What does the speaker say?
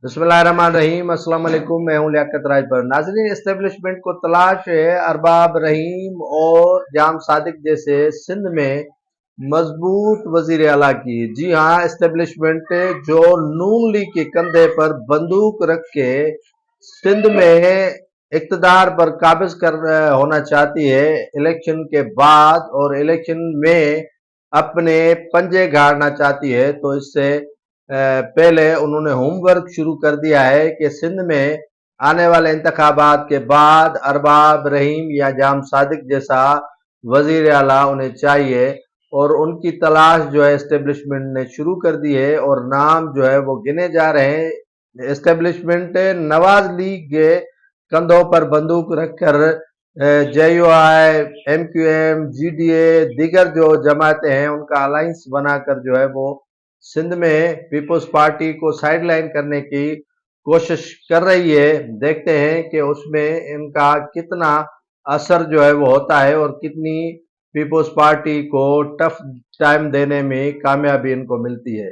बिस्मिल्लाहिर्रहमानिर्रहीम। अस्सलाम वालेकुम। मैं हूं लियाकत राजभर। नाज़रीन, एस्टेब्लिशमेंट को तलाश है अरबाब रहीम और जाम सादिक जैसे सिंध में मजबूत वजीर आला की। जी हाँ, एस्टेब्लिशमेंट जो नून लीग के कंधे पर बंदूक रख के सिंध में इक्तदार पर काबिज कर होना चाहती है इलेक्शन के बाद, और इलेक्शन में अपने पंजे गाड़ना चाहती है। तो इससे पहले उन्होंने होमवर्क शुरू कर दिया है कि सिंध में आने वाले इंतखाबात के बाद अरबाब रहीम या जाम सादिक जैसा वजीर आला उन्हें चाहिए, और उनकी तलाश जो है एस्टेब्लिशमेंट ने शुरू कर दी है और नाम जो है वो गिने जा रहे हैं। एस्टेब्लिशमेंट नवाज लीग के कंधों पर बंदूक रखकर JUI, MQM, GDA, दीगर जो जमातें हैं उनका अलायंस बनाकर जो है वो सिंध में पीपल्स पार्टी को साइडलाइन करने की कोशिश कर रही है। देखते हैं कि उसमें इनका कितना असर जो है वो होता है और कितनी पीपल्स पार्टी को टफ टाइम देने में कामयाबी इनको मिलती है।